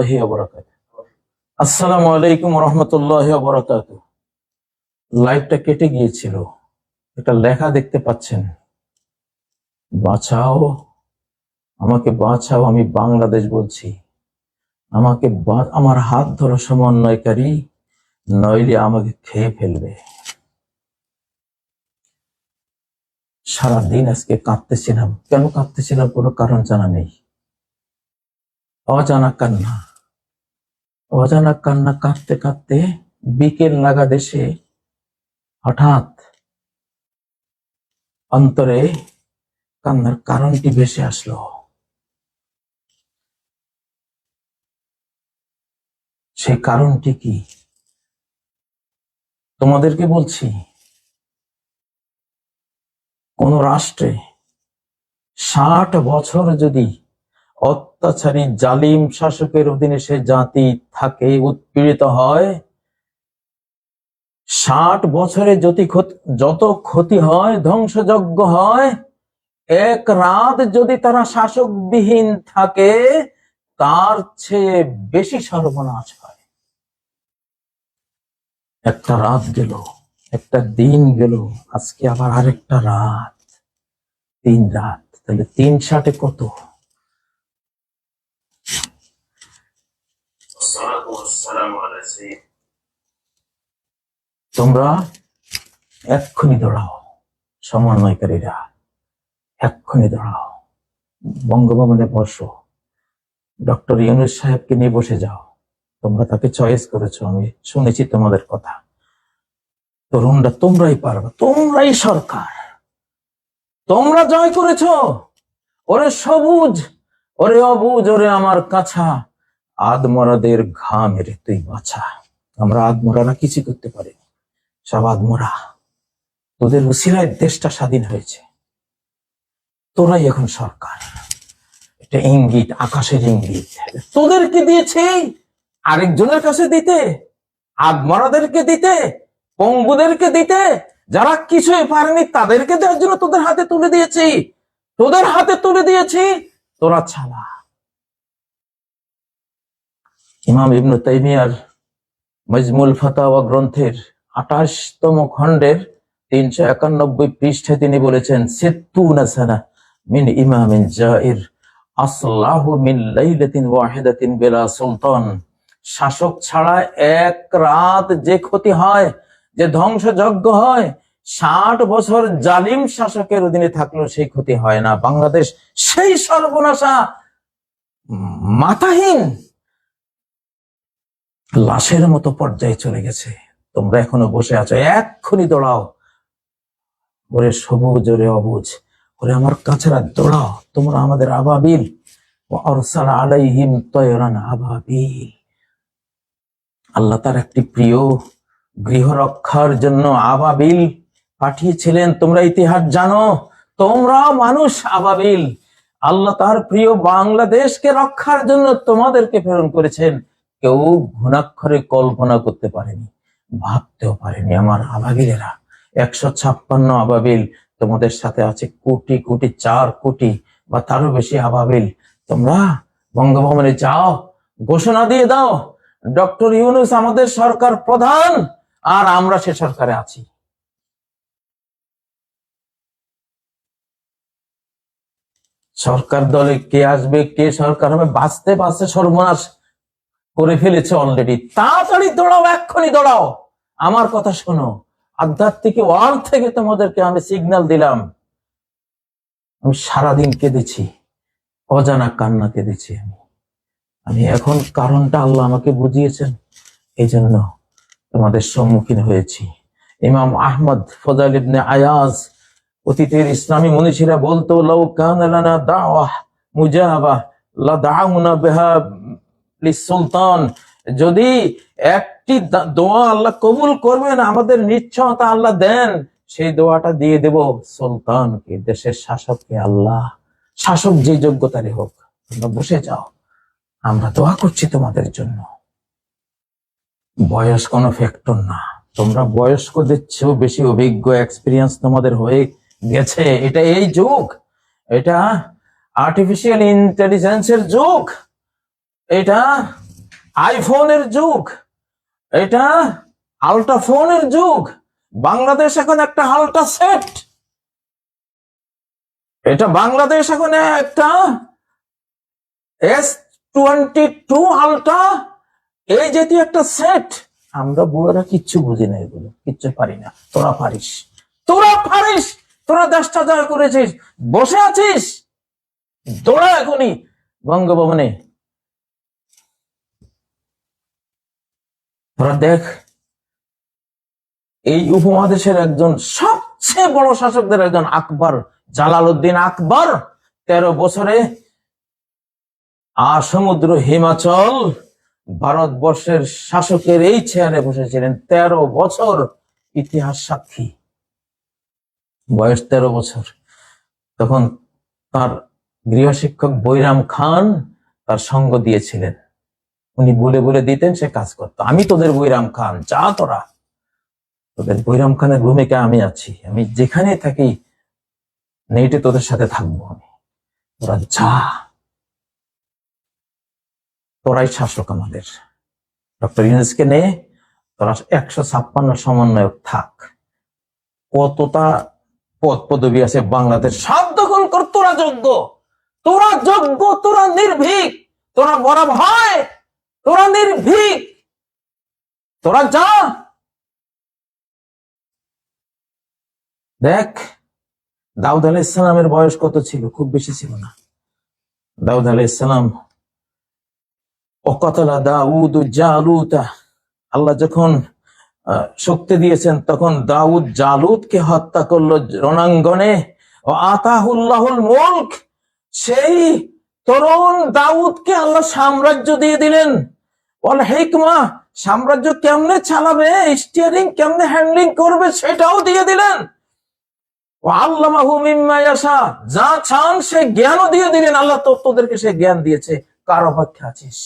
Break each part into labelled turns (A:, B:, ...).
A: রহমতুল্লাহি ওয়া বারাকাতুহু। আসসালামু আলাইকুম ওয়া রাহমাতুল্লাহি ওয়া বারাকাতুহু। লাইভটা কেটে গিয়েছিল, একটা লেখা দেখতে পাচ্ছেন, বাঁচাও আমাকে বাঁচাও, আমি বাংলাদেশ বলছি, আমাকে আমার হাত ধরো সমন্বয়কারী, নইলে আমাকে খেয়ে ফেলবে। সারাদিন আজকে কাঁদতেছিলাম। কেন কাঁদতেছিলাম কোনো কারণ জানা নেই। অজানা কান্না, অজানা কান্না কাঁদতে কাঁদতে বিকেল নাগাদ এসে হঠাৎ অন্তরে কান্নার কারণটি ভেসে আসলো। সেই কারণটি কি তোমাদেরকে বলছি। কোন রাষ্ট্রে 60 বছর যদি অত্যাচারী জালিম শাসকের অধীনে সে জাতি থাকে, উৎপীড়িত হয়, 60 বছরে যত ক্ষতি হয়, ধ্বংসযজ্ঞ হয়, এক রাত যদি তারা শাসকবিহীন থাকে, তার চেয়ে বেশি সর্বনাশ হয়। একটা রাত গেল, একটা দিন গেল, আজকে আবার আরেকটা রাত, 3 রাত, তাহলে 3 কত? তোমরা এক্ষুনি দৌড়াও, সমন্বয়কারীরা এক্ষুনি দৌড়াও, বঙ্গভবনে বসো, ডক্টর ইউনূস সাহেবকে নিয়ে বসে যাও। তোমরা তাকে চয়েস করেছো, আমি শুনেছি তোমাদের কথা। তরুণরা তোমরাই পারবে, তোমরাই সরকার, তোমরা জয় করেছো। ওরে সবুজ, ওরে অবুজ, ওরে আমার কাছা, আদমরাদের ঘা মেরে তুই বাঁচা। আমরা আদমরারা কিছু করতে পারি, সব আদমরা, তোদের উসিলায় দেশটা স্বাধীন হয়েছে, তোরাই এখন সরকার। এটা ইঙ্গিত, আকাশের ইঙ্গিত। তোদেরকে দিয়েছে আরেকজনের কাছে দিতে, আদমরাদেরকে দিতে, পঙ্গুদেরকে দিতে, যারা কিছুই পারেনি তাদেরকে দেওয়ার জন্য তোদের হাতে তুলে দিয়েছি, তোদের হাতে তুলে দিয়েছি, তোরা ছাড়া। ইমাম ইবনে তাইমিয়ার মাজমুল ফাতাওয়া গ্রন্থের 28তম খণ্ডের 391 পৃষ্ঠায় তিনি বলেছেন, সিত্তুনা সানা মিন ইমামিন জাইর আসলাহু মিন লাইলাতিন ওয়াহিদাতিন বিলা সুলতান। শাসক ছাড়া এক রাত যে ক্ষতি হয়, যে ধ্বংসযজ্ঞ হয়, 60 বছর জালিম শাসকের অধীনে থাকলেও সেই ক্ষতি হয় না। বাংলাদেশ সেই সর্বনাশা, মাথাহীন লাশের মতো পর্যায়ে চলে গেছে। তোমরা এখনো বসে আছো, এক্ষুনি দৌড়াও। ওরে সবুজ, ওরে অবুজ, ওরে আমার কাছেরা দৌড়াও। তোমরা আমাদের আবাবিল, আরসালা আলাইহিম তায়রান আবাবিল। আল্লাহ তার একটি প্রিয় গৃহ রক্ষার জন্য আবাবিল পাঠিয়েছিলেন। তোমরা ইতিহাস জানো, তোমরা মানুষ আবাবিল। আল্লাহ তার প্রিয় বাংলাদেশকে রক্ষার জন্য তোমাদেরকে প্রেরণ করেছেন। কেউ ঘুণাক্ষরে কল্পনা করতে পারেনি, ভাবতেও পারেনি। আমার আবাবিলেরা 156 আবাবিল, তোমাদের সাথে আছে কোটি কোটি, 4 কোটি বা তারও বেশি আবাবিল। তোমরা বঙ্গভবনে যাও, ঘোষণা দিয়ে দাও, ডক্টর ইউনূস আমাদের সরকার প্রধান, আর আমরা সে সরকারে আছি। সরকার দলে কে আসবে, কে সরকার হবে, বাঁচতে বাঁচতে সর্বনাশ করে ফেলেছে অলরেডি। তাড়াতাড়ি দৌড়াও, এক্ষুনি দৌড়াও। আমার কথা শোনো, আধ্যাত্মিক ওয়ার্ল্ড থেকে তোমাদেরকে আমি সিগন্যাল দিলাম। আমি সারাদিন কেঁদেছি, অজানা কান্না কেঁদেছি। আমি এখন কারণটা আল্লাহ আমাকে বুঝিয়েছেন, এই জন্য তোমাদের সম্মুখীন হয়েছি। ইমাম আহমদ ফজাইল ইবনে আয়াজ, অতীতের ইসলামী মনীষীরা বলতো, লাউ কানা লানা দাওয়াহ মুজাবা লা দাউনা বিহা লিসুলতান। যদি একটি দোয়া আল্লাহ কবুল করবেন, আমাদের নিশ্চয়তা আল্লাহ দেন, সেই দোয়াটা দিয়ে দেব সুলতানকে, দেশের শাসককে। আল্লাহ শাসক যে যোগ্যতারই হোক, তোমরা বসে যাও, আমরা দোয়া করছি তোমাদের জন্য। বয়স কোনো ফ্যাক্টর না, তোমরা বয়স্কদের চেয়েও বেশি অভিজ্ঞ, এক্সপিরিয়েন্স তোমাদের হয়ে গেছে। এটা এই যুগ, এটা আর্টিফিশিয়াল ইন্টেলিজেন্সের যুগ, এটা আইফোনের যুগ, এটা আল্ট্রা ফোনের যুগ। বাংলাদেশ এখন একটা আল্ট্রা সেট, এটা বাংলাদেশ এখন একটা S22 আল্ট্রা, এই জাতীয় একটা সেট। আমরা বুড়োরা কিচ্ছু বুঝি না, এগুলো কিচ্ছু পারি না। তোরা পারিস, তোরা পারিস, তোরা দেশটা জয় করেছিস, বসে আছিস, দৌড়া এখনই বঙ্গভবনে। তোরা দেখ, এই উপমহাদেশের একজন সবচেয়ে বড় শাসকদের একজন আকবর, জালালউদ্দিন আকবর, 13 বছরে সমুদ্র হিমাচল ভারতবর্ষের শাসকের এই চেয়ারে বসেছিলেন। 13 বছর, ইতিহাস সাক্ষী। বয়স 13 বছর। তখন তার গৃহশিক্ষক বৈরাম খান তার সঙ্গ দিয়েছিলেন। উনি বলে বলে দিতেন, সে কাজ করত। আমি তোদের বৈরাম খান, যা তোরা, তোদের বৈরাম খানের ভূমিকায় আমি আছি, আমি যেখানে থাকি নেটে তোদের সাথে থাকবো আমি, তোরা যা, তোরাই শাসক আমাদের। ডক্টর ইউনূসকে নে, তোরা 156 সমন্বয়ক থাক। কতটা পদ পদবি আছে বাংলাদেশ, সব দখল কর। তোরা যোগ্য, তোরা যোগ্য, তোরা নির্ভীক, তোরা বড় ভাই, তোরা নির্ভীক, তোরা যা। দেখ, দাউদ আলাইহিস সালামের বয়স কত ছিল? খুব বেশি ছিল না। দাউদ আলাইহিস সালাম, ওয়াকাতালা দাউদ জালুতা, আল্লাহ যখন শক্তি দিয়েছেন তখন দাউদ জালুতকে হত্যা করলো রণাঙ্গনে। ও আতাহুল্লাহুল মুলক, সেই তরুণ দাউদকে আল্লাহ সাম্রাজ্য দিয়ে দিলেন। ওয়াল হিকমা, সাম্রাজ্য কেমনে চালাবে, স্টিয়ারিং কেমনে হ্যান্ডলিং করবে সেটাও দিয়ে দিলেন। ওয়া আল্লামাহু মিম্মা ইয়াশা, যা চান সে জ্ঞানও দিয়ে দিলেন। আল্লাহ তো তোদেরকে সে জ্ঞান দিয়েছে, কার অপেক্ষা আছিস?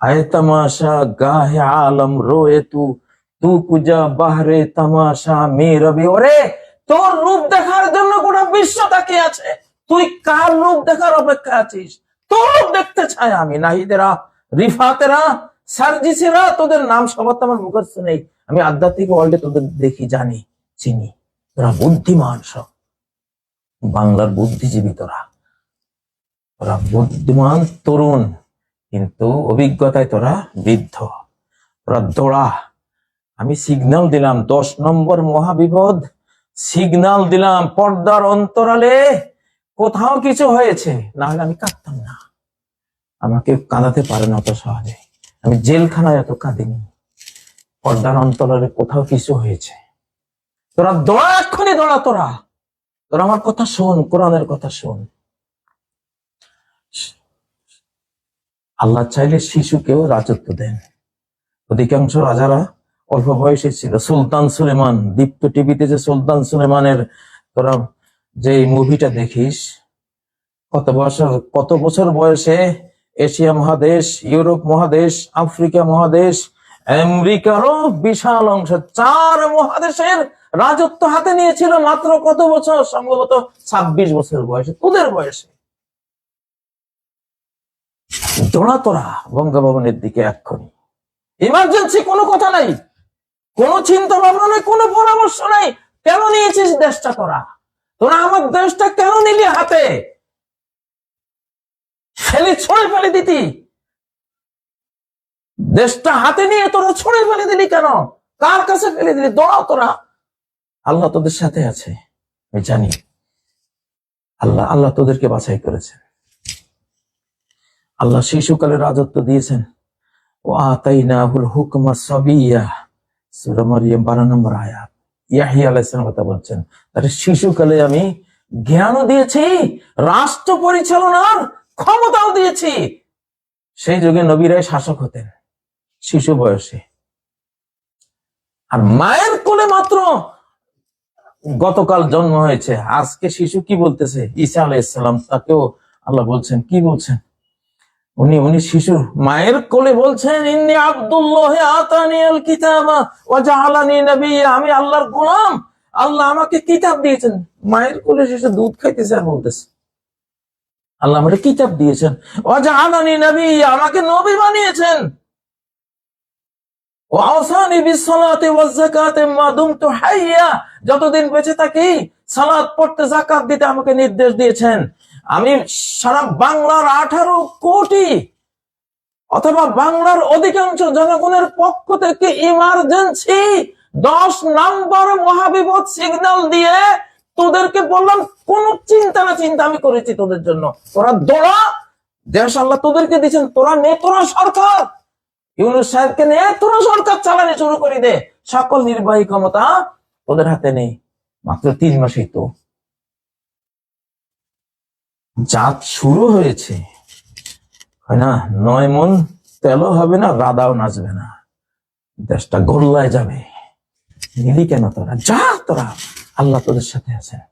A: আয়ে তামাশা গাহে আলম রোয়ে তু, তু কুজা বাহরে তামাশা মে রবি। ওরে, তোর রূপ দেখার জন্য গোটা বিশ্ব তাকিয়ে আছে, তুই কার রূপ দেখার অপেক্ষা আছিস? তোর রূপ দেখতে চাই আমি। নাহিদেরা, রিফাতেরা, সার্জিসেরা, তোদের নাম সবার তো আমার মুখস্থ নেই, আমি আধ্যাত্মিক ওয়ার্ল্ডে তোদের দেখি, জানি, চিনি। তোরা বুদ্ধিমান সব, বাংলার বুদ্ধিজীবী তোরা, তোরা বুদ্ধিমান তরুণ, কিন্তু অভিজ্ঞতায় তোরা বৃদ্ধ। তোরা দৌড়া। আমি সিগন্যাল দিলাম, 10 নম্বর মহাবিপদ, সিগন্যাল দিলাম। পর্দার অন্তরালে কোথাও কিছু হয়েছে, না হলে আমি কাঁদতাম না। আমাকে কাঁদাতে পারে না অত সহজে, আমি জেলখানায় এত কাঁদিনি। পর্দার অন্তরালে কোথাও কিছু হয়েছে, তোরা দৌড়া, এক্ষুনি দৌড়া। তোরা তোরা আমার কথা শোন, কোরআনের কথা শোন। আল্লাহ চাইলে শিশুকেও রাজত্ব দেন। অধিকাংশ রাজারা অল্প বয়সে ছিল। সুলতান সুলেমান, দীপ্ত টিভিতে যে সুলতান সুলেমানের তোরা যে মুভিটা দেখিস, কত বছর বয়সে এশিয়া মহাদেশ, ইউরোপ মহাদেশ, আফ্রিকা মহাদেশ, আমেরিকারও বিশাল অংশ, 4 মহাদেশের রাজত্ব হাতে নিয়েছিল মাত্র কত বছর? সম্ভবত 26 বছর বয়সে, তোদের বয়সে। দৌড়া তোরা বঙ্গভবনের দিকে এক্ষুনি। ইমার্জেন্সি, কোনো কথা নাই, কোনো চিন্তা ভাবনা নেই, কোনো পরামর্শ নাই। কেন নিয়েছিস দেশটা তোরা? তোরা আমার দেশটা কেন নিলি হাতে? ছড়ে ফেলে দিতি, দেশটা হাতে নিয়ে তোরা ছড়ে ফেলে দিলি কেন? কার কাছে ফেলে দিলি? দৌড়াও তোরা, আল্লাহ তোদের সাথে আছে, আমি জানি। আল্লাহ তোদেরকে বাছাই করেছেন। আল্লাহ শিশুকালে রাজত্ব দিয়েছেন। ও আতাইনাহুল হুকমা সাবিয়্যা, সূরা মারইয়াম 12 নম্বর আয়াত। ইয়াহইয়া আলাইহিস সালাম কথা বলছেন, তাহলে শিশুকালে আমি জ্ঞানও দিয়েছি, রাষ্ট্র পরিচালনার ক্ষমতাও দিয়েছি। সেই যুগে নবীরাই শাসক হতেন শিশু বয়সে। আর মায়ের কোলে মাত্র গতকাল জন্ম হয়েছে, আজকে শিশু কি বলতেছে? ঈসা আলাইহিস সালাম, তাকেও আল্লাহ বলছেন, কি বলছেন? উনি শিশুর মায়ের কোলে বলছেন, ইন্নী আব্দুল্লাহ আতানিয়াল কিতাবা ওয়া জাআলানি নাবিয়্যা, আমি আল্লাহর গোলাম, আল্লাহ আমাকে কিতাব দিয়েছেন। মায়ের কোলে শিশু দুধ খাইতেছে আর বলতেছে। আল্লাহ আমাকে কিতাব দিয়েছেন, ওয়াজআলানি নাবিয়্যা, আমাকে নবী বানিয়েছেন, ওয়াওসানি বিসসালাতি ওয়াজ যাকাতি মা দুমতু হাইয়্যা, যতদিন বেঁচে থাকি সালাত পড়তে, যাকাত দিতে আমাকে নির্দেশ দিয়েছেন। আমি সারা বাংলার 18 কোটি অথবা বাংলার অধিকাংশ জনগণের পক্ষ থেকে ইমার্জেন্সি 10 নম্বর মহাবিপদ সিগন্যাল দিয়ে তোদেরকে বললাম, কোন চিন্তা না চিন্তা আমি করেছি তোদের জন্য, তোরা দৌড়া, দেশ আল্লাহ তোদেরকে দিচ্ছেন, তোরা নে, তোরা সরকার, ইউনূস সাহেবকে নে, তোরা সরকার চালানো শুরু করে দে, সকল নির্বাহী ক্ষমতা তোদের হাতে নেই। মাত্র 3 মাসেই তো জাত শুরু হয়েছে, হয় না? 9 মন তেলও হবে না, রাদাও নাচবে না, দেশটা গোল্লায় যাবে। নিলি কেন তোরা? যা, তোরা, আল্লাহ তোদের সাথে আছেন,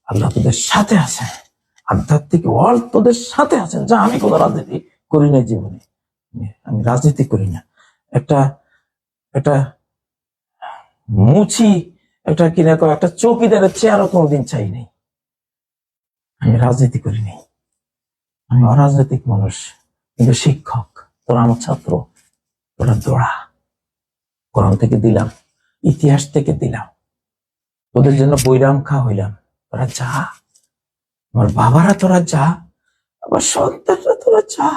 A: আল্লাহ তোদের সাথে আছেন, আধ্যাত্মিক ওয়ার্ল্ড তোদের সাথে আছেন। যা, আমি কোনো রাজনীতি করি না জীবনে, আমি রাজনীতি করি না। একটা মুচি, একটা কিনা একটা চৌকিদারের চেয়ারও কোনোদিন চাই নাই। আমি রাজনীতি করি নাই, আমি অরাজনৈতিক মানুষ, কিন্তু শিক্ষক। তোরা আমার ছাত্র, তোরা দৌড়া, কোরআন থেকে দিলাম, ইতিহাস থেকে দিলাম, তোদের জন্য বৈরাম খা হইলাম, তোরা যা, আমার বাবারা তোরা যা, আমার সন্তানরা তোরা যা।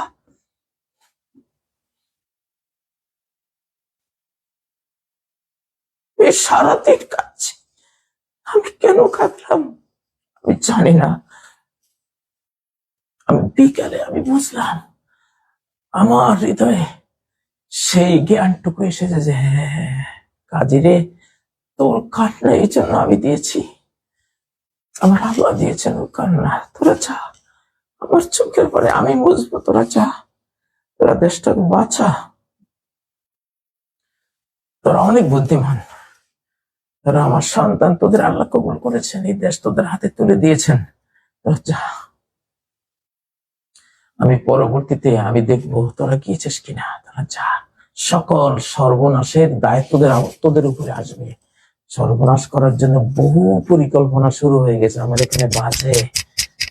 A: সারাদিন কাছে আমি কেন কাঁদলাম আমি জানি না। আমি বিকালে আমি বুঝলাম, আমার হৃদয়ে সেই জ্ঞানটুকু এসেছে যে হ্যাঁ কাজী রে, তোর কান্না এই জন্য আমি দিয়েছি, আমার আল্লাহ দিয়েছেন ওর কান্না, তোরা যা, আমার চোখের পরে আমি বুঝবো, তোরা যা, তোরা দেশটাকে বাঁচা, তোরা অনেক বুদ্ধিমান, তোরা আমার সন্তান, তোদের আল্লাহ কবুল করেছেন, এই দেশ তোদের হাতে তুলে দিয়েছেন, তোরা যা। আমি পরবর্তীতে আমি দেখবো তোরা গিয়েছিস কিনা, তোরা যা। সকল সর্বনাশের দায়িত্ব তোদের উপরে আসবে। সর্বনাশ করার জন্য বহু পরিকল্পনা শুরু হয়ে গেছে আমার এখানে বাজে,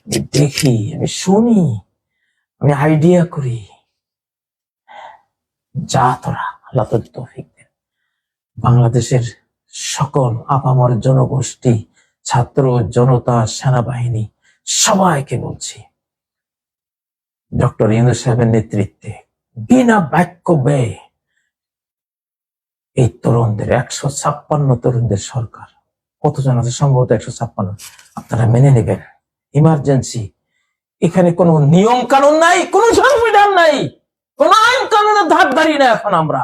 A: আমি দেখি, আমি শুনি, আমি আইডিয়া করি। যা, তোরা, আল্লাহ তোদের তৌফিক দেন। বাংলাদেশের সকল আপামর জনগোষ্ঠী, ছাত্র জনতা, সেনাবাহিনী, সবাইকে বলছি, ডক্টর ইউনূস সাহেবের নেতৃত্বে বিনা বাক্য ব্যয়ে এই তরুণদের 156 তরুণদের সরকার, কতজন আছে? সম্ভবত 156। আপনারা মেনে নেবেন, ইমার্জেন্সি। এখানে কোনো নিয়ম কানুন নাই, কোন সংবিধান নাই, কোন আইন কানুনের ধার ধারি না। এখন আমরা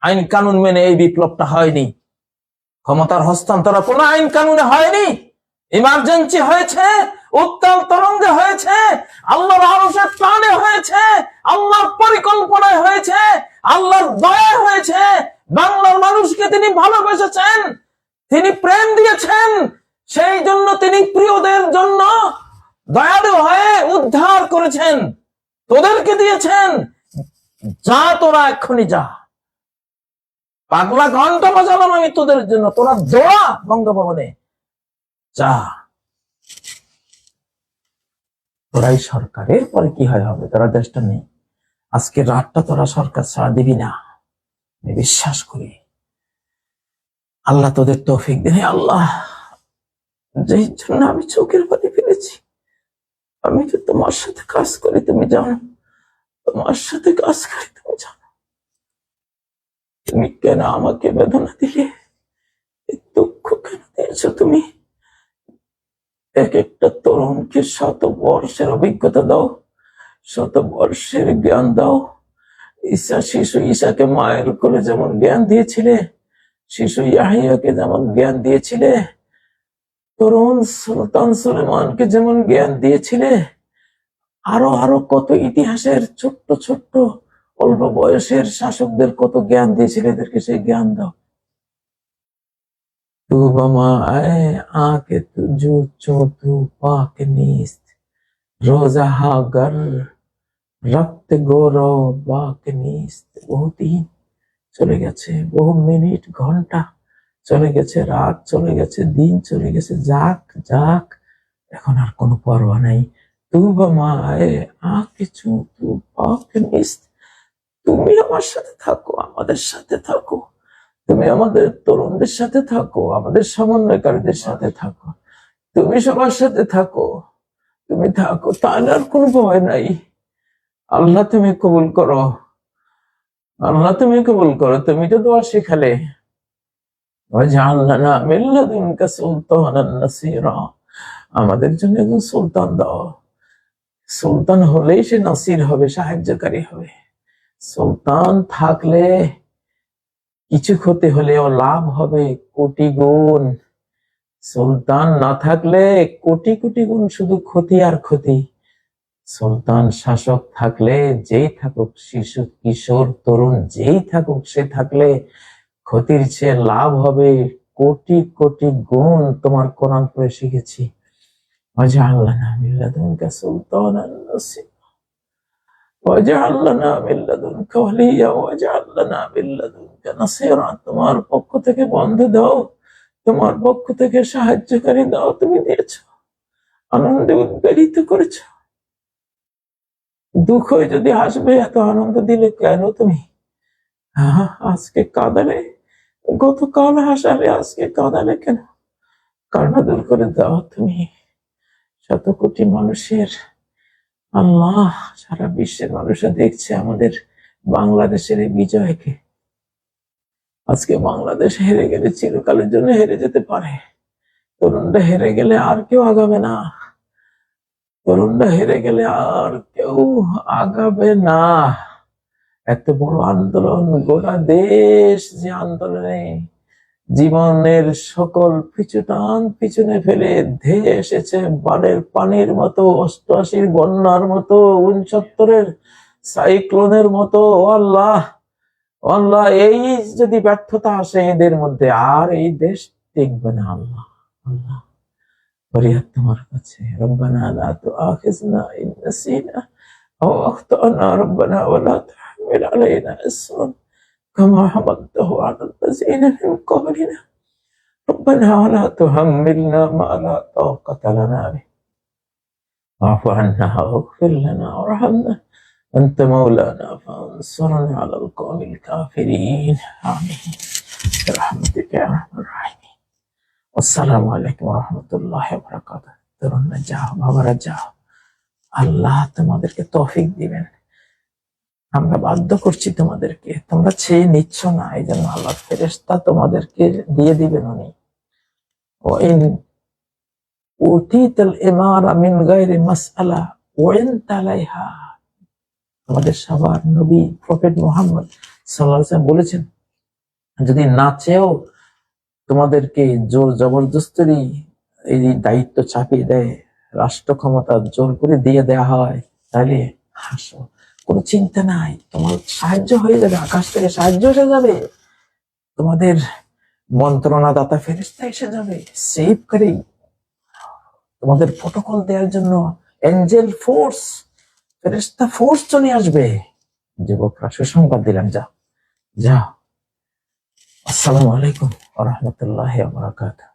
A: আইন কানুন মেনে এই বিপ্লবটা হয়নি, ক্ষমতার হস্তান্তর কোন আইন কানুনে হয়নি, ইমার্জেন্সি হয়েছে, উত্তাল তরঙ্গে হয়েছে, আল্লাহর আরশের প্রাণে হয়েছে, আল্লাহর পরিকল্পনায় হয়েছে, আল্লাহর দয়া হয়েছে। বাংলার মানুষকে তিনি ভালোবেসেছেন, তিনি প্রেম দিয়েছেন, সেই জন্য তিনি প্রিয়দের জন্য দয়ালু হয়ে উদ্ধার করেছেন, তোদেরকে দিয়েছেন। যা, তোরা এক্ষুনি যা, পাগলা ঘন্টা বাজালাম আমি তোদের জন্য, তোরা দৌড়া বঙ্গভবনে যা। তোরাই সরকার, এরপরে কি হয় হবে, তোরা দেশটা নেই। আজকে রাতটা তোরা সরকার ছাড়া দিবি না, আমি বিশ্বাস করি। আল্লাহ তোদের তৌফিক দেন। আল্লাহ, যেই জন্য আমি চোখের পানি ফেলেছি, আমি তো তোমার সাথে কাজ করি, তুমি জানো, তোমার সাথে কাজ করি, তুমি জানো। তুমি কেন আমাকে বেদনা দিলে, দুঃখ কেন দিয়েছ তুমি? এক একটা তরুণকে 100 বর্ষের অভিজ্ঞতা দাও, 100 বর্ষের জ্ঞান দাও। শিশু ঈসাকে মায়ের কোলে যেমন জ্ঞান দিয়েছিলে, শিশু ইয়াহিয়াকে যেমন জ্ঞান দিয়েছিলে, তরুণ সুলতান সুলেমানকে যেমন জ্ঞান দিয়েছিলে, আরো আরো কত ইতিহাসের ছোট্ট ছোট্ট অল্প বয়সের শাসকদের কত জ্ঞান দিয়েছিলে, এদেরকে সেই জ্ঞান দাও। तू बमा आए आके तुझो चो तू पाक नीस्त रोजा हागर रक्त गौरव बाक नीस्त। বহু দিন চলে গেছে, বহু মিনিট ঘন্টা চলে গেছে, রাত চলে গেছে, দিন চলে গেছে, যাক যাক, এখন আর কোনো পরোয়া নাই। তু বামায় কিছু তু পাক নিস্ত। তুমি আমার সাথে থাকো, আমাদের সাথে থাকো, তুমি আমাদের তরুণদের সাথে থাকো, আমাদের সমন্বয়কারীদের সাথে থাকো, তুমি সবার সাথে থাকো, তুমি থাকো, তাহলে আর কোনো ভয় নাই। আল্লাহ তুমি কবুল করো, আল্লাহ তুমি কবুল করো। তুমি তো দোয়া শিখালে, ওয়াজআলনা মিন লাদুনকা সুলতানান নাসীরা। আমাদের জন্য একজন সুলতান দাও। সুলতান হলেই সে নাসির হবে, সাহায্যকারী হবে। সুলতান থাকলে কিছু ক্ষতি হলেও লাভ হবে কোটি গুণ। সুলতান না থাকলে কোটি কোটি গুণ শুধু ক্ষতি আর ক্ষতি। সুলতান শাসক থাকলে যেই থাকুক, শিশু কিশোর তরুণ যেই থাকুক, সে থাকলে ক্ষতির চেয়ে লাভ হবে কোটি কোটি গুণ। তোমার কোরআন পড়ে শিখেছি, ওয়াজআলনা মিন লাদুনকা সুলতানান নাসীরা, ওয়াজআলনা মিন লাদুনকা ওয়ালিয়্যা, ওয়াজআলনা মিন লাদুনকা নাসীরা। তোমার পক্ষ থেকে বন্ধু দাও, তোমার পক্ষ থেকে সাহায্যকারী দাও। তুমি দিয়েছো, আনন্দে উদ্বেলিত করেছো। দুঃখ যদি আসবে, এত আনন্দ দিলে কেন তুমি? আজকে কাঁদালে, গতকাল হাসালে, আজকে কাঁদালে কেন? কান্না দূর করে দাও তুমি। শত কোটি মানুষের আল্লাহ, সারা বিশ্বের মানুষরা দেখছে আমাদের বাংলাদেশের এই বিজয়কে। আজকে বাংলাদেশ হেরে গেলে চিরকালের জন্য হেরে যেতে পারে। তরুণরা হেরে গেলে আর কেউ আগাবে না, তরুণরা হেরে গেলে আর কেউ আগাবে না। এত বড় আন্দোলন, গোটা দেশ যে আন্দোলনে জীবনের সকল পিছুটান পিছনে ফেলে ধেয়ে এসেছে, বানের পানির মতো, 88 বন্যার মতো, 69 সাইক্লোনের মতো। আল্লাহ, আল্লাহ, এই যদি ব্যর্থতা আসে এদের মধ্যে, আর এই দেশ টিকবে না। আল্লাহ, আল্লাহ, ফরিয়াদ তোমার কাছে। রব্বানা লা তুআখিযনা ইন নাসিনা আও আখতানা, রব্বানা ওয়া লা তাহমিল আলাইনা ইসরান কামা হামালতাহু আলাল লাযিনা মিন ক্বাবলিনা, রব্বানা ওয়া লা তুহাম্মিলনা মা লা তাকাতা লানা বিহি, ওয়া'ফু আন্না ওয়াগফির লানা ওয়ারহামনা আনতা মাওলানা ফানসুরনা আলাল কওমিল কাফিরিন। আমিন বিরহমাতিকা ইয়া আরহামার রাহিমিন। আসসালামু আলাইকুম ওয়া রাহমাতুল্লাহি ওয়া বারাকাতুহু। তরুণরা যাও, বাবারা যাও, আল্লাহ তোমাদেরকে তৌফিক দিবেন। আমরা বাধ্য করছি তোমাদেরকে, তোমরা চেয়ে নিচ্ছ না, এই জন্য আল্লাহ ফেরেশতা তোমাদেরকে দিয়ে দিবেন উনি। ওয়াইন উতিতাল ইমারা মিন গায়রি মাসআলা ওয়াইন তালাইহা। আমাদের সবার নবী প্রফেট মুহাম্মদ সাল্লাল্লাহু আলাইহি ওয়াসাল্লাম বলেছেন, যদি না চেয়েও তোমাদেরকে জোর জবরদস্তি এই দায়িত্ব চাপিয়ে দেয়, রাষ্ট্র ক্ষমতা জোর করে দিয়ে দেয়া হয়, তাহলে হাসো, কোনো চিন্তা নাই, তোমার সাহায্য হয়ে যাবে, আকাশ থেকে সাহায্য এসে যাবে, তোমাদের মন্ত্রণাদাতা ফেরেশতা এসে যাবে, সেভ করে তোমাদের প্রটোকল দেওয়ার জন্য এঞ্জেল ফোর্স, ফেরেশতা ফোর্স চলে আসবে। যুবকরা সুসংবাদ দিলাম, যাও যাও। আসসালামু আলাইকুম ওয়া রাহমাতুল্লাহি ওয়া বারাকাতুহু।